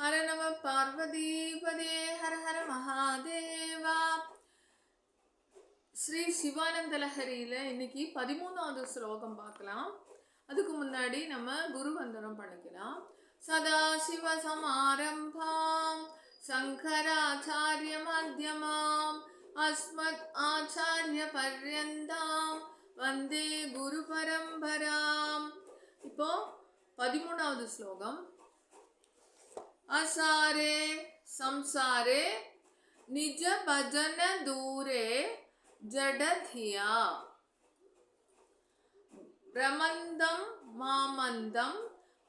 ஹர நம பார்வதிபதே ஹர ஹர மகாதேவா. ஸ்ரீ சிவானந்த லஹரியில இன்னைக்கு 13வது ஸ்லோகம் பார்க்கலாம். அதுக்கு முன்னாடி நம்ம குருவந்தனம் பண்ணிக்கலாம். சதாசிவ சமாரம்பாம் சங்கராச்சாரிய மத்தியமாம் அஸ்மத் ஆச்சாரிய பர்யந்தாம் வந்தே குரு பரம்பராம். இப்போ 13வது ஸ்லோகம். असारे संसारे निज भजन दूरे जडधिया ब्रह्मंदम मामंदम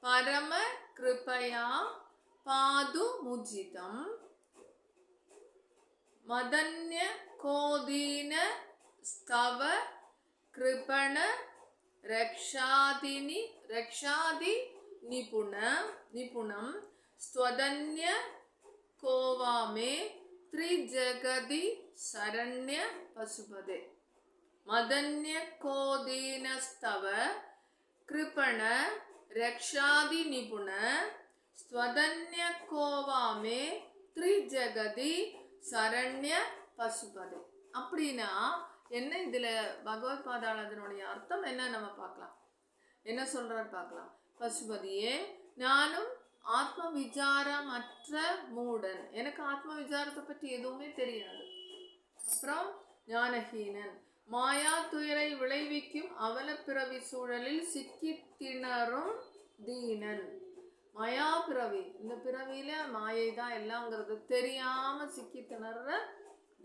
परम कृपया पादु मुजितम मदन्य कोदीन स्तव कृपण रक्षादि निपुणम स्वदन्य कोवामे त्रिजगदि शरण्य पशुपदे मदन्य कोदीनस्तव कृपण रक्षादि निपुण स्वदन्य कोवामे त्रिजगदि शरण्य पशुपदे. அப்படின்னா என்ன இதில் பகவத் பாதாளத்தினுடைய அர்த்தம் என்ன நம்ம பார்க்கலாம். என்ன சொல்றாரு பார்க்கலாம். பசுபதியே, நானும் ஆத்ம விசாரம் அற்ற மூடன், எனக்கு ஆத்ம விசாரத்தை பற்றி எதுவுமே தெரியாது. அப்புறம் ஞானஹீனன், மாயா துயரை விளைவிக்கும் அவலப்பிறவி சூழலில் சிக்கி திணறும் தீனன். மாயா பிறவி, இந்த பிறவியில மாயை தான் எல்லாங்கிறது தெரியாம சிக்கி திணற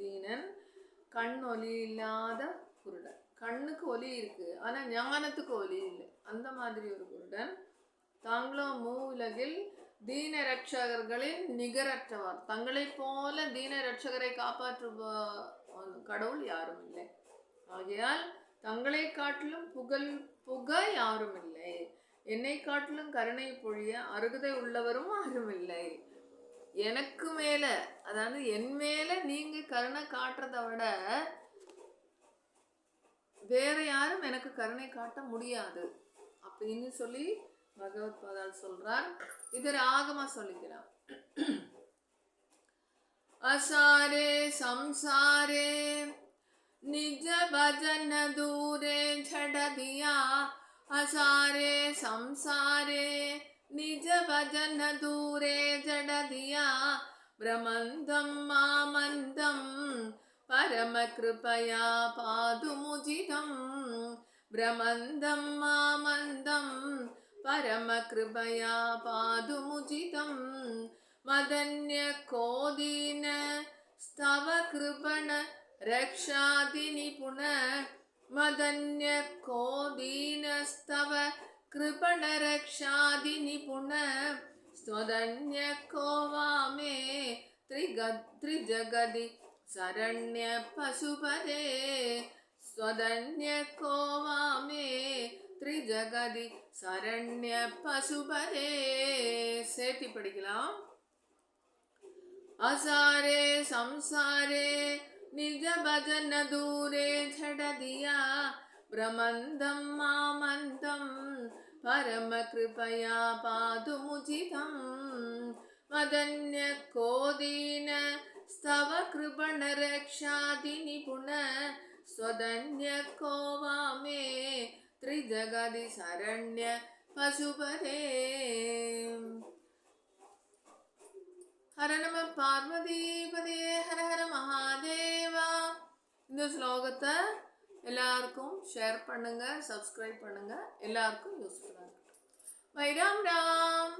தீனன். கண் ஒலி இல்லாத குருடன். கண்ணுக்கு ஒலி இருக்கு, ஆனா ஞானத்துக்கு ஒலி இல்லை. அந்த மாதிரி ஒரு குருடன். தாங்களும் மூவுலகில் தீன ரட்சகர்களின் நிகரற்றவர். தங்களை போல தீன ரட்சகரை காப்பாற்றுவ கடவுள் யாரும் இல்லை. ஆகையால் தங்களை காட்டிலும் புக யாரும் இல்லை. என்னை காட்டிலும் கருணை பொழிய அருகதை உள்ளவரும் யாரும் இல்லை. எனக்கு மேல, அதாவது என் மேல நீங்க கருணை காட்டுறதை விட வேற யாரும் எனக்கு கருணை காட்ட முடியாது அப்படின்னு சொல்லி பகவத் பாதால் சொல்றார். இது ராகமா சொல்லிக்கிறார். அசாரே சம்சாரே நிஜ பஜன தூரே ஜடதியா அசாரே சம்சாரே நிஜ பஜன தூரே ஜடதியா பிரமந்தம் மாமந்தம் பரம கிருபயா பாது முஜிதம் பிரமந்தம் மாமந்தம் परम कृपया पादु मुजितं मदन्य कोदीन स्तव कृपण रक्षादि निपुण मदन्य कोदीन स्तव कृपण रक्षादि निपुण स्वदन्य कोवामे त्रिजगदि शरण्य पशुपदे स्वदन्य कोवामे त्रिजगदि शरण्य पशुपदे. சேர்த்தி படிக்கலாம். असारे संसारे निज भजन दूरे झडदिया ब्रह्मंदम मामंदम परम कृपया पादु मुजितं मदन्य कोदीन स्तव कृपण रक्षादि निपुण स्वदन्य कोवामे त्रिजगदि शरण्य पशुपदे. हर नम பார்வதிபதே ஹர ஹர மகாதேவா. இந்த ஸ்லோகத்தை எல்லாருக்கும் ஷேர் பண்ணுங்க, சப்ஸ்கிரைப் பண்ணுங்க. எல்லாருக்கும் யூஸ்ஃபுல்லாக இருக்கும். பை ராம் ராம்.